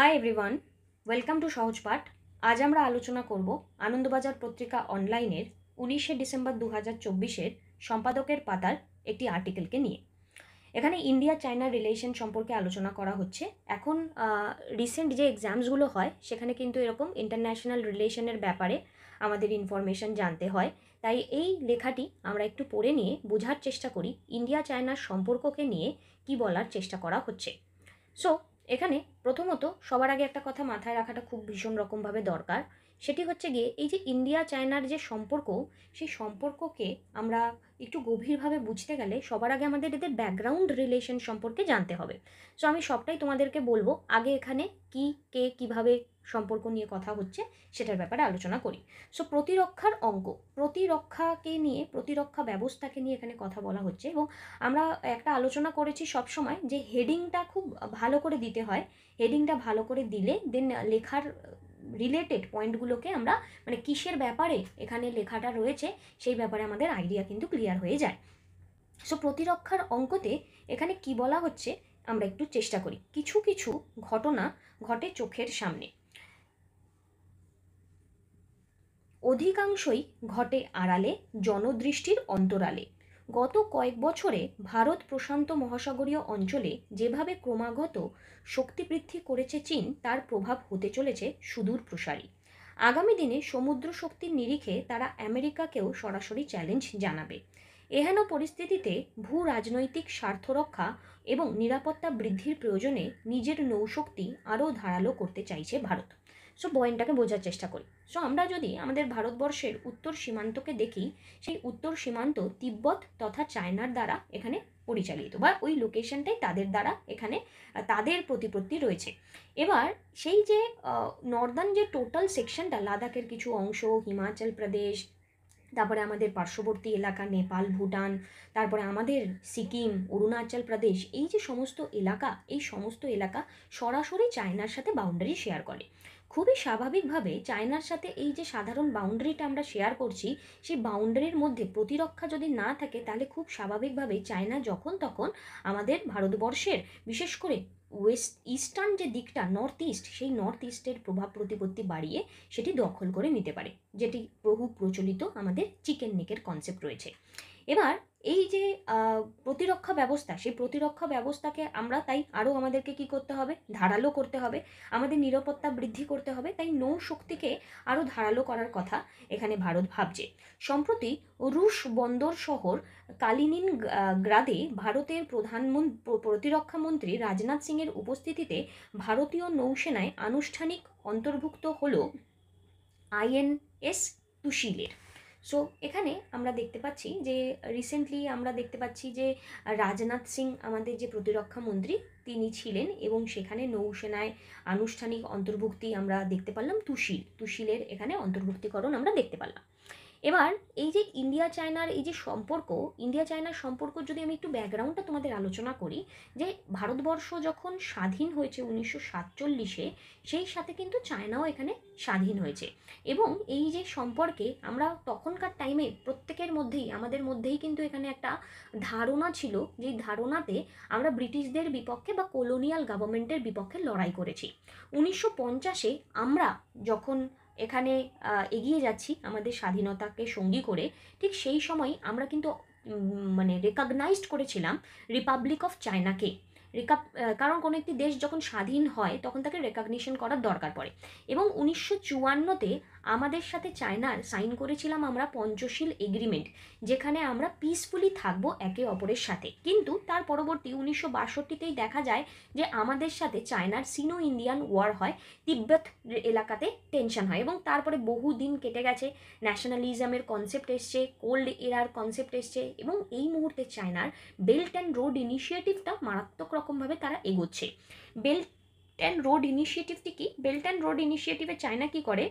Hi everyone, welcome to সহজ পাঠ। আজ আমরা আলোচনা করব আনন্দবাজার পত্রিকা অনলাইনের 19শে ডিসেম্বর 2024 সম্পাদকের পাতার একটি আর্টিকেলকে নিয়ে। এখানে ইন্ডিয়া চায়না রিলেশন সম্পর্কে আলোচনা করা হচ্ছে। এখন রিসেন্ট যে এক্সামসগুলো হয় সেখানে কিন্তু এরকম ইন্টারন্যাশনাল রিলেশনের ব্যাপারে আমাদের ইনফরমেশন জানতে হয়। তাই এই লেখাটি আমরা একটু পড়ে নিয়ে বোঝার চেষ্টা করি ইন্ডিয়া চায়নার সম্পর্ককে নিয়ে কি বলার চেষ্টা করা হচ্ছে। সো এখানে প্রথমত সবার আগে একটা কথা মাথায় রাখাটা খুব ভীষণ রকমভাবে দরকার। সেটি হচ্ছে গিয়ে এই যে ইন্ডিয়া চায়নার যে সম্পর্ক, সেই সম্পর্ককে আমরা একটু গভীরভাবে বুঝতে গেলে সবার আগে আমাদের এদের ব্যাকগ্রাউন্ড রিলেশন সম্পর্কে জানতে হবে। সো আমি সবটাই তোমাদেরকে বলবো, আগে এখানে কি কে কিভাবে সম্পর্ক নিয়ে কথা হচ্ছে সেটার ব্যাপারে আলোচনা করি। সো প্রতিরক্ষার অঙ্ক, প্রতিরক্ষাকে নিয়ে, প্রতিরক্ষা ব্যবস্থাকে নিয়ে এখানে কথা বলা হচ্ছে। এবং আমরা একটা আলোচনা করেছি সবসময় যে হেডিংটা খুব ভালো করে দিতে হয়। হেডিংটা ভালো করে দিলে দেন লেখার রিলেটেড পয়েন্টগুলোকে আমরা মানে কিসের ব্যাপারে এখানে লেখাটা রয়েছে সেই ব্যাপারে আমাদের আইডিয়া কিন্তু ক্লিয়ার হয়ে যায়। সো প্রতিরক্ষার অঙ্কতে এখানে কি বলা হচ্ছে আমরা একটু চেষ্টা করি। কিছু কিছু ঘটনা ঘটে চোখের সামনে, অধিকাংশই ঘটে আড়ালে, জনদৃষ্টির অন্তরালে। গত কয়েক বছরে ভারত প্রশান্ত মহাসাগরীয় অঞ্চলে যেভাবে ক্রমাগত শক্তি বৃদ্ধি করেছে চীন, তার প্রভাব হতে চলেছে সুদূর প্রসারী। আগামী দিনে সমুদ্র শক্তির নিরিখে তারা আমেরিকাকেও সরাসরি চ্যালেঞ্জ জানাবে। এহেন পরিস্থিতিতে ভূ রাজনৈতিক স্বার্থ রক্ষা এবং নিরাপত্তা বৃদ্ধির প্রয়োজনে নিজের নৌশক্তি আরও ধারালো করতে চাইছে ভারত। সো পয়েন্টটাকে বোঝার চেষ্টা করি। সো আমরা যদি আমাদের ভারতবর্ষের উত্তর সীমান্তকে দেখি, সেই উত্তর সীমান্ত তিব্বত তথা চায়নার দ্বারা এখানে পরিচালিত, বা ওই লোকেশনটাই তাদের দ্বারা এখানে তাদের প্রতিপত্তি রয়েছে। এবার সেই যে নর্দার্ন যে টোটাল সেকশনটা, লাদাখের কিছু অংশ, হিমাচল প্রদেশ, তারপরে আমাদের পার্শ্ববর্তী এলাকা নেপাল, ভুটান, তারপরে আমাদের সিকিম, অরুণাচল প্রদেশ, এই যে সমস্ত এলাকা, এই সমস্ত এলাকা সরাসরি চায়নার সাথে বাউন্ডারি শেয়ার করে। খুবই স্বাভাবিকভাবে চায়নার সাথে এই যে সাধারণ বাউন্ডারিটা আমরা শেয়ার করছি, সেই বাউন্ডারির মধ্যে প্রতিরক্ষা যদি না থাকে তাহলে খুব স্বাভাবিকভাবে চায়না যখন তখন আমাদের ভারতবর্ষের, বিশেষ করে ইস্টার্ন যে দিকটা, নর্থ ইস্ট, সেই নর্থ ইস্টের প্রভাব প্রতিপত্তি বাড়িয়ে সেটি দখল করে নিতে পারে, যেটি বহু প্রচলিত আমাদের চিকেন নেকের কনসেপ্ট রয়েছে। এবার এই যে প্রতিরক্ষা ব্যবস্থা, সেই প্রতিরক্ষা ব্যবস্থাকে আমরা তাই আরও আমাদেরকে কি করতে হবে, ধারালো করতে হবে, আমাদের নিরাপত্তা বৃদ্ধি করতে হবে। তাই নৌ শক্তিকে আরও ধারালো করার কথা এখানে ভারত ভাবছে। সম্প্রতি রুশ বন্দর শহর কালিনিন গ্রাদে ভারতের প্রতিরক্ষা মন্ত্রী রাজনাথ সিংয়ের উপস্থিতিতে ভারতীয় নৌসেনায় আনুষ্ঠানিক অন্তর্ভুক্ত হল INS তুশিলের। সো এখানে আমরা দেখতে পাচ্ছি যে রিসেন্টলি আমরা দেখতে পাচ্ছি যে রাজনাথ সিং আমাদের যে প্রতিরক্ষা মন্ত্রী তিনি ছিলেন, এবং সেখানে নৌসেনায় আনুষ্ঠানিক অন্তর্ভুক্তি আমরা দেখতে পারলাম, তুশিলের এখানে অন্তর্ভুক্তিকরণ আমরা দেখতে পারলাম। এবার এই যে ইন্ডিয়া চায়নার এই যে সম্পর্ক, ইন্ডিয়া চায়নার সম্পর্ক যদি আমি একটু ব্যাকগ্রাউন্ডটা তোমাদের আলোচনা করি, যে ভারতবর্ষ যখন স্বাধীন হয়েছে 1947-এ, সেই সাথে কিন্তু চায়নাও এখানে স্বাধীন হয়েছে। এবং এই যে সম্পর্কে আমরা তখনকার টাইমে প্রত্যেকের মধ্যেই, আমাদের মধ্যেই কিন্তু এখানে একটা ধারণা ছিল, যেই ধারণাতে আমরা ব্রিটিশদের বিপক্ষে বা কলোনিয়াল গভর্নমেন্টের বিপক্ষে লড়াই করেছি। 1950-এ আমরা যখন এখানে এগিয়ে যাচ্ছি আমাদের স্বাধীনতাকে সঙ্গী করে, ঠিক সেই সময় আমরা কিন্তু মানে রেকগনাইজড করেছিলাম রিপাবলিক অফ চায়নাকে। কারণ কোনো একটি দেশ যখন স্বাধীন হয় তখন তাকে রেকগনিশন করার দরকার পড়ে। এবং 1954-তে আমাদের সাথে চায়নার সাইন করেছিলাম আমরা পঞ্চশীল এগ্রিমেন্ট, যেখানে আমরা পিসফুলি থাকবো একে অপরের সাথে। কিন্তু তার পরবর্তী 1962-তেই দেখা যায় যে আমাদের সাথে চায়নার সিনো ইন্ডিয়ান ওয়ার হয়, তিব্বত এলাকাতে টেনশন হয়, এবং তারপরে বহু দিন কেটে গেছে, ন্যাশনালিজমের কনসেপ্ট এসছে, কোল্ড এরার কনসেপ্ট এসছে, এবং এই মুহূর্তে চায়নার বেল্ট অ্যান্ড রোড ইনিশিয়েটিভটা মারাত্মক রকমভাবে তারা এগোচ্ছে। বেল্ট অ্যান্ড রোড ইনিশিয়েটিভটি কি? বেল্ট অ্যান্ড রোড ইনিশিয়েটিভে চায়না কি করে,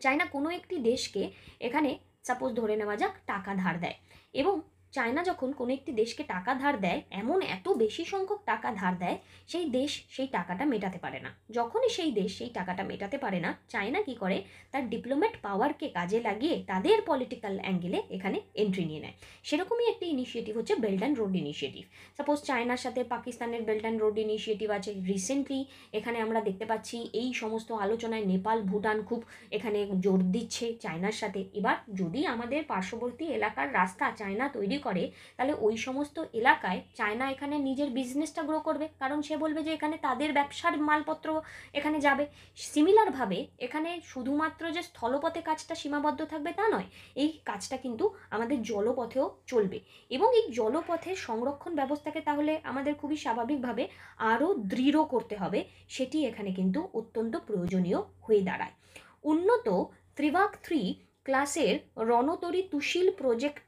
চায়না কোনো একটি দেশকে এখানে সাপোজ ধরে নেওয়া যাক টাকা ধার দেয়, এবং চায়না যখন কোনো একটি দেশকে টাকা ধার দেয়, এমন এত বেশি সংখ্যক টাকা ধার দেয়, সেই দেশ সেই টাকাটা মেটাতে পারে না। যখনই সেই দেশ সেই টাকাটা মেটাতে পারে না, চায়না কি করে, তার ডিপ্লোম্যাট পাওয়ারকে কাজে লাগিয়ে তাদের পলিটিক্যাল অ্যাঙ্গেলে এখানে এন্ট্রি নিয়ে নেয়। সেরকমই একটি ইনিশিয়েটিভ হচ্ছে belt and road initiative. Suppose চায়নার সাথে পাকিস্তানের বেল্ট অ্যান্ড রোড ইনিশিয়েটিভ আছে। রিসেন্টলি এখানে আমরা দেখতে পাচ্ছি এই সমস্ত আলোচনায় নেপাল, ভুটান খুব এখানে জোর দিচ্ছে চায়নার সাথে। এবার যদি আমাদের পার্শ্ববর্তী এলাকার রাস্তা চায়না তৈরি করে, তাহলে ওই সমস্ত এলাকায় চায়না এখানে নিজের বিজনেসটা গ্রো করবে, কারণ সে বলবে যে এখানে তাদের ব্যবসার মালপত্র এখানে যাবে। সিমিলারভাবে এখানে শুধুমাত্র যে স্থলপথে কাজটা সীমাবদ্ধ থাকবে তা নয়, এই কাজটা কিন্তু আমাদের জলপথেও চলবে। এবং এই জলপথের সংরক্ষণ ব্যবস্থাকে তাহলে আমাদের খুবই স্বাভাবিকভাবে আরও দৃঢ় করতে হবে, সেটি এখানে কিন্তু অত্যন্ত প্রয়োজনীয় হয়ে দাঁড়ায়। উন্নত ত্রিভাগ 3 ক্লাসের রণতরী তুশিল প্রজেক্ট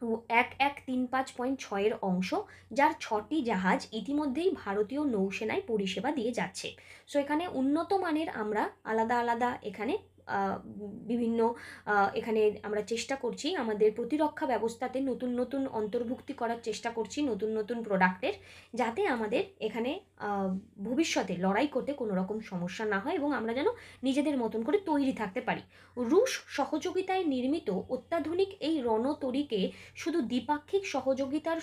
1135.6 অংশ, যার 6টি জাহাজ ইতিমধ্যেই ভারতীয় নৌসেনায় পরিষেবা দিয়ে যাচ্ছে। সো এখানে উন্নত মানের আমরা আলাদা আলাদা এখানে বিভিন্ন এখানে আমরা চেষ্টা করছি আমাদের প্রতিরক্ষা ব্যবস্থাতে নতুন নতুন অন্তর্ভুক্তি করার চেষ্টা করছি, নতুন নতুন প্রোডাক্টের, যাতে আমাদের এখানে ভবিষ্যতে লড়াই করতে কোনো রকম সমস্যা না হয় এবং আমরা যেন নিজেদের মতন করে তৈরি থাকতে পারি। রুশ সহযোগিতায় নির্মিত অত্যাধুনিক এই রণতরীকে শুধু দ্বিপাক্ষিক সহযোগিতার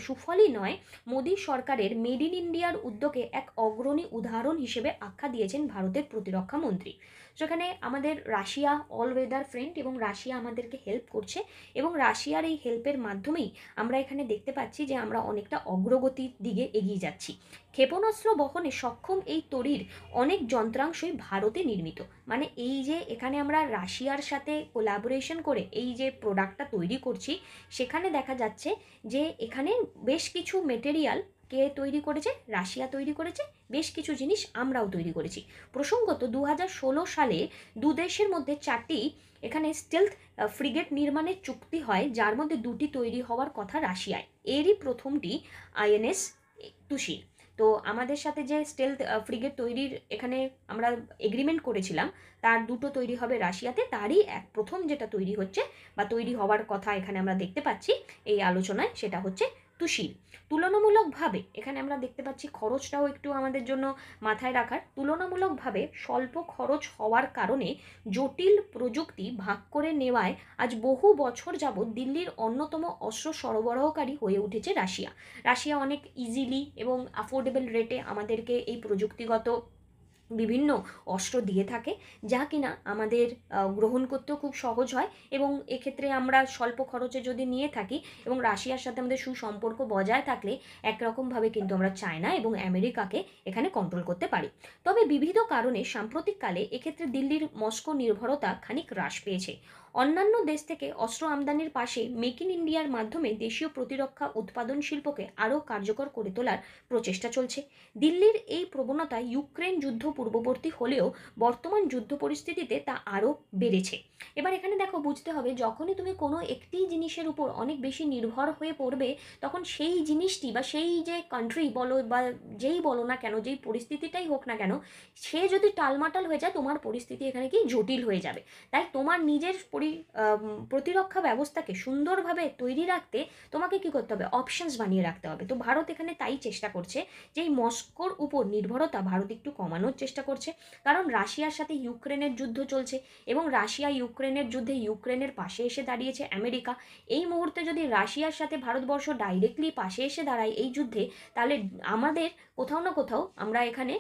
সুফলই নয়, মোদী সরকারের মেড ইন ইন্ডিয়ার উদ্যোগে এক অগ্রণী উদাহরণ হিসেবে আখ্যা দিয়েছেন ভারতের প্রতিরক্ষা মন্ত্রী। সেখানে আমাদের রাশিয়া অল ওয়েদার ফ্রেন্ড এবং রাশিয়া আমাদেরকে হেল্প করছে, এবং রাশিয়ার এই হেল্পের মাধ্যমেই আমরা এখানে দেখতে পাচ্ছি যে আমরা অনেকটা অগ্রগতির দিকে এগিয়ে যাচ্ছি। ক্ষেপণাস্ত্র বহনে সক্ষম এই তরীর অনেক যন্ত্রাংশই ভারতে নির্মিত। মানে এই যে এখানে আমরা রাশিয়ার সাথে কোলাবোরেশন করে এই যে প্রোডাক্টটা তৈরি করছি, সেখানে দেখা যাচ্ছে যে এখানে বেশ কিছু মেটেরিয়াল কে তৈরি করেছে, রাশিয়া তৈরি করেছে, বেশ কিছু জিনিস আমরাও তৈরি করেছি। প্রসঙ্গত 2016 সালে দু দেশের মধ্যে 4টি এখানে স্টেলথ ফ্রিগেট নির্মাণের চুক্তি হয়, যার মধ্যে 2টি তৈরি হওয়ার কথা রাশিয়ায়। এরই প্রথমটি আইএনএস তুশিল। তো আমাদের সাথে যে স্টেলথ ফ্রিগেট তৈরির এখানে আমরা এগ্রিমেন্ট করেছিলাম, তার 2টো তৈরি হবে রাশিয়াতে, তারই প্রথম যেটা তৈরি হচ্ছে বা তৈরি হওয়ার কথা এখানে আমরা দেখতে পাচ্ছি এই আলোচনায়, সেটা হচ্ছে তুশিল। তুলনামূলকভাবে এখানে আমরা দেখতে পাচ্ছি খরচটাও একটু আমাদের জন্য মাথায় রাখার। তুলনামূলকভাবে স্বল্প খরচ হওয়ার কারণে জটিল প্রযুক্তি ভাগ করে নেওয়ায় আজ বহু বছর যাবৎ দিল্লির অন্যতম অস্ত্র সরবরাহকারী হয়ে উঠেছে রাশিয়া। রাশিয়া অনেক ইজিলি এবং অ্যাফোর্ডেবল রেটে আমাদেরকে এই প্রযুক্তিগত বিভিন্ন অস্ত্র দিয়ে থাকে, যা কিনা আমাদের গ্রহণ করতেও খুব সহজ হয়, এবং এক্ষেত্রে আমরা স্বল্প খরচে যদি নিয়ে থাকি এবং রাশিয়ার সাথে আমাদের সুসম্পর্ক বজায় থাকলে একরকমভাবে কিন্তু আমরা চায়না এবং আমেরিকাকে এখানে কন্ট্রোল করতে পারি। তবে বিবিধ কারণে সাম্প্রতিককালে এক্ষেত্রে দিল্লির মস্কো নির্ভরতা খানিক হ্রাস পেয়েছে। অন্যান্য দেশ থেকে অস্ত্র আমদানির পাশে মেক ইন ইন্ডিয়ার মাধ্যমে দেশীয় প্রতিরক্ষা উৎপাদন শিল্পকে আরও কার্যকর করে তোলার প্রচেষ্টা চলছে। দিল্লির এই প্রবণতা ইউক্রেন যুদ্ধ পূর্ববর্তী হলেও বর্তমান যুদ্ধ পরিস্থিতিতে তা আরও বেড়েছে। এবার এখানে দেখো, বুঝতে হবে যখনই তুমি কোনো একটি জিনিসের উপর অনেক বেশি নির্ভর হয়ে পড়বে, তখন সেই জিনিসটি বা সেই যে কান্ট্রি বলো বা যেই বলো না কেন, যেই পরিস্থিতিটাই হোক না কেন, সে যদি টালমাটাল হয়ে যায়, তোমার পরিস্থিতি এখানে কি জটিল হয়ে যাবে। তাই তোমার নিজের প্রতিরক্ষা ব্যবস্থাকে সুন্দরভাবে তৈরি রাখতে তোমাকে কি করতে হবে, অপশনস বানিয়ে রাখতে হবে। তো ভারত এখানে তাই চেষ্টা করছে যে এই মস্কোর উপর নির্ভরতা ভারত একটু কমানোর চেষ্টা করছে, কারণ রাশিয়ার সাথে ইউক্রেনের যুদ্ধ চলছে এবং রাশিয়া ইউক্রেনের যুদ্ধে ইউক্রেনের পাশে এসে দাঁড়িয়েছে আমেরিকা। এই মুহূর্তে যদি রাশিয়ার সাথে ভারতবর্ষ ডাইরেক্টলি পাশে এসে দাঁড়ায় এই যুদ্ধে, তাহলে আমাদের কোথাও না কোথাও আমরা এখানে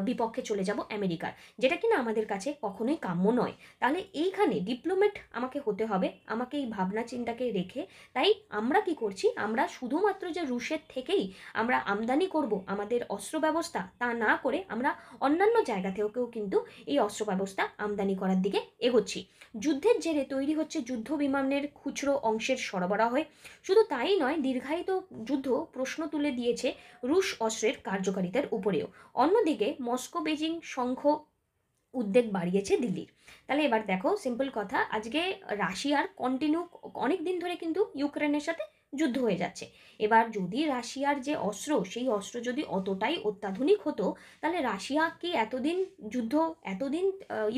বিপক্ষে চলে যাব আমেরিকার, যেটা কিনা আমাদের কাছে কখনোই কাম্য নয়। তাহলে এইখানে ডিপ্লোম্যাট আমাকে হতে হবে, আমাকে এই ভাবনা চিন্তাকে রেখে। তাই আমরা কি করছি, আমরা শুধুমাত্র যে রুশের থেকেই আমরা আমদানি করব আমাদের অস্ত্র ব্যবস্থা, তা না করে আমরা অন্যান্য জায়গা থেকেও কিন্তু এই অস্ত্র ব্যবস্থা আমদানি করার দিকে এগোচ্ছি। যুদ্ধের জেরে তৈরি হচ্ছে যুদ্ধ বিমানের খুচরো অংশের সরবরাহে। শুধু তাই নয়, দীর্ঘায়িত যুদ্ধ প্রশ্ন তুলে দিয়েছে রুশ অস্ত্রের কার্যকারিতার উপরেও। অন্যদিকে মস্কো বেজিং সংঘ উদ্বেগ বাড়িয়েছে দিল্লির। তাহলে এবার দেখো, সিম্পল কথা, আজকে রাশিয়ার কন্টিনিউ অনেক দিন ধরে কিন্তু ইউক্রেনের সাথে যুদ্ধ হয়ে যাচ্ছে। এবার যদি রাশিয়ার যে অস্ত্র, সেই অস্ত্র যদি অতটাই অত্যাধুনিক হতো, তাহলে রাশিয়া কি এতদিন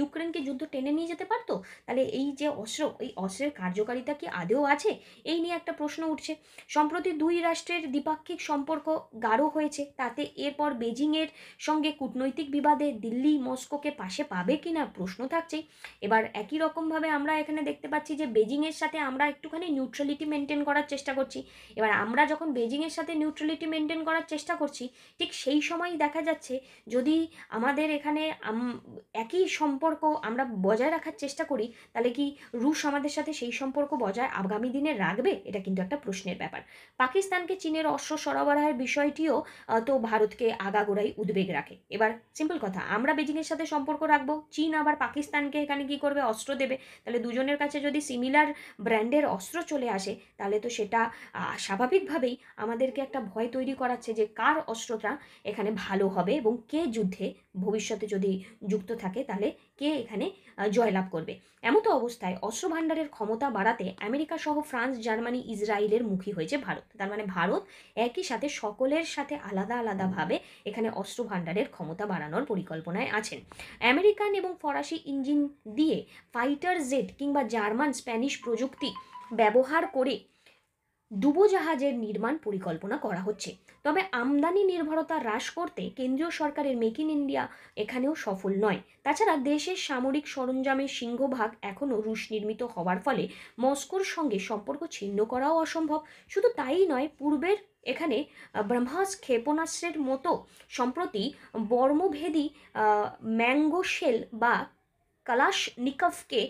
ইউক্রেনকে যুদ্ধ টেনে নিয়ে যেতে পারতো? তাহলে এই যে অস্ত্র, এই অস্ত্রের কার্যকারিতা কি আদৌ আছে? এই নিয়ে একটা প্রশ্ন উঠছে। সম্প্রতি দুই রাষ্ট্রের দ্বিপাক্ষিক সম্পর্ক গাঢ় হয়েছে, তাতে এরপর বেজিংয়ের সঙ্গে কূটনৈতিক বিবাদে দিল্লি মস্কোকে পাশে পাবে কিনা প্রশ্ন থাকছেই। এবার একই রকমভাবে আমরা এখানে দেখতে পাচ্ছি যে বেজিংয়ের সাথে আমরা একটুখানি নিউট্রালিটি মেনটেন করার চেষ্টা করছি। এবার আমরা যখন বেজিংয়ের সাথে নিউট্রালিটি মেনটেন করার চেষ্টা করছি, ঠিক সেই সময়ই দেখা যাচ্ছে যদি আমাদের এখানে একই সম্পর্ক আমরা বজায় রাখার চেষ্টা করি, তাহলে কি রুশ আমাদের সাথে সেই সম্পর্ক বজায় আগামী দিনে রাখবে? এটা কিন্তু একটা প্রশ্নের ব্যাপার। পাকিস্তানকে চীনের অস্ত্র সরবরাহের বিষয়টিও তো ভারতকে আগাগোড়াই উদ্বেগ রাখে। এবার সিম্পল কথা, আমরা বেজিংয়ের সাথে সম্পর্ক রাখবো, চীন আবার পাকিস্তানকে এখানে কি করবে? অস্ত্র দেবে। তাহলে দুজনের কাছে যদি সিমিলার ব্র্যান্ডের অস্ত্র চলে আসে, তাহলে তো সেটা স্বাভাবিকভাবেই আমাদেরকে একটা ভয় তৈরি করাচ্ছে যে কার অস্ত্রটা এখানে ভালো হবে এবং কে যুদ্ধে ভবিষ্যতে যদি যুক্ত থাকে তাহলে কে এখানে জয়লাভ করবে। এমতো অবস্থায় অস্ত্র ভাণ্ডারের ক্ষমতা বাড়াতে আমেরিকা সহ ফ্রান্স, জার্মানি, ইসরায়েলের মুখী হয়েছে ভারত। তার মানে ভারত একই সাথে সকলের সাথে আলাদা আলাদাভাবে এখানে অস্ত্র ভাণ্ডারের ক্ষমতা বাড়ানোর পরিকল্পনায় আছেন। আমেরিকান এবং ফরাসি ইঞ্জিন দিয়ে ফাইটার জেট কিংবা জার্মান স্প্যানিশ প্রযুক্তি ব্যবহার করে ডুবোজাহাজের নির্মাণ পরিকল্পনা করা হচ্ছে। তবে আমদানি নির্ভরতা হ্রাস করতে কেন্দ্রীয় সরকারের মেক ইন ইন্ডিয়া এখানেও সফল নয়। তাছাড়া দেশের সামরিক সরঞ্জামের সিংহভাগ এখনও রুশ নির্মিত হওয়ার ফলে মস্কোর সঙ্গে সম্পর্ক ছিন্ন করাও অসম্ভব। শুধু তাই নয়, পূর্বের এখানে ব্রহ্মাস ক্ষেপণাস্ত্রের মতো সম্প্রতি বর্মভেদী ম্যাঙ্গোশেল বা কালাশনিকভকে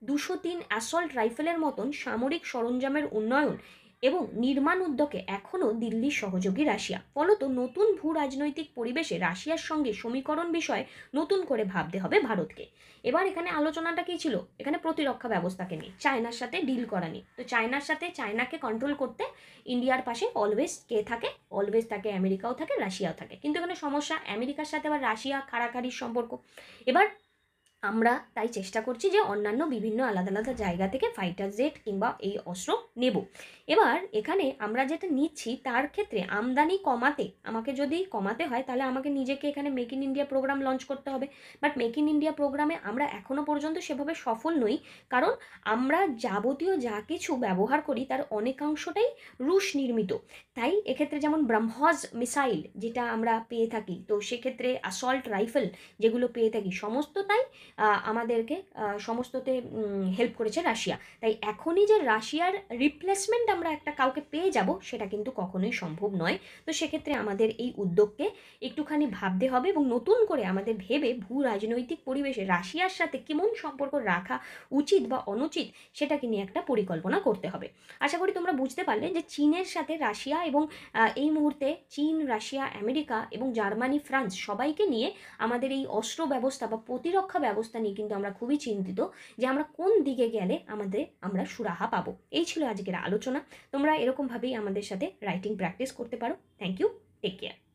203 অ্যাসল্ট রাইফেলের মতন সামরিক সরঞ্জামের উন্নয়ন এবং নির্মাণ উদ্যোগে এখনও দিল্লির সহযোগী রাশিয়া। ফলত নতুন ভূ রাজনৈতিক পরিবেশে রাশিয়ার সঙ্গে সমীকরণ বিষয়ে নতুন করে ভাবতে হবে ভারতকে। এবার এখানে আলোচনাটা কী ছিল? এখানে প্রতিরক্ষা ব্যবস্থাকে নিয়ে, চায়নার সাথে ডিল করা নিয়ে। তো চায়নাকে কন্ট্রোল করতে ইন্ডিয়ার পাশে অলওয়েজ কে থাকে? অলওয়েজ থাকে আমেরিকাও থাকে, রাশিয়াও থাকে। কিন্তু এখানে সমস্যা, আমেরিকার সাথে আবার রাশিয়া খাড়াখাড়ির সম্পর্ক। এবার আমরা তাই চেষ্টা করছি যে অন্যান্য বিভিন্ন আলাদা আলাদা জায়গা থেকে ফাইটার জেট কিংবা এই অস্ত্র নেব। এবার এখানে আমরা যেটা নিচ্ছি তার ক্ষেত্রে আমদানি কমাতে, আমাকে যদি কমাতে হয় তাহলে আমাকে নিজেকে এখানে make in India programme launch করতে হবে। বাট মেক ইন ইন্ডিয়া প্রোগ্রামে আমরা এখনও পর্যন্ত সেভাবে সফল নই, কারণ আমরা যাবতীয় যা কিছু ব্যবহার করি তার অনেকাংশটাই রুশ নির্মিত। তাই এক্ষেত্রে যেমন ব্রহ্মস মিসাইল যেটা আমরা পেয়ে থাকি, তো সেক্ষেত্রে অ্যাসল্ট রাইফেল যেগুলো পেয়ে থাকি, সমস্তটাই আমাদেরকে সমস্ততে হেল্প করেছে রাশিয়া। তাই এখনই যে রাশিয়ার রিপ্লেসমেন্ট আমরা একটা কাউকে পেয়ে যাব, সেটা কিন্তু কখনোই সম্ভব নয়। তো সেক্ষেত্রে আমাদের এই উদ্যোগকে একটুখানি ভাবতে হবে এবং নতুন করে আমাদের ভেবে ভূ রাজনৈতিক পরিবেশে রাশিয়ার সাথে কেমন সম্পর্ক রাখা উচিত বা অনুচিত সেটাকে নিয়ে একটা পরিকল্পনা করতে হবে। আশা করি তোমরা বুঝতে পারলে যে চীনের সাথে রাশিয়া এবং এই মুহূর্তে চীন, রাশিয়া, আমেরিকা এবং জার্মানি, ফ্রান্স সবাইকে নিয়ে আমাদের এই অস্ত্র ব্যবস্থা বা প্রতিরক্ষা ব্যবস্থা নিয়ে কিন্তু আমরা খুবই চিন্তিত যে আমরা কোন দিকে গেলে আমরা সুরাহা পাবো। এই ছিল আজকের আলোচনা। তোমরা এরকমভাবেই আমাদের সাথে রাইটিং প্র্যাকটিস করতে পারো। Thank you, take care.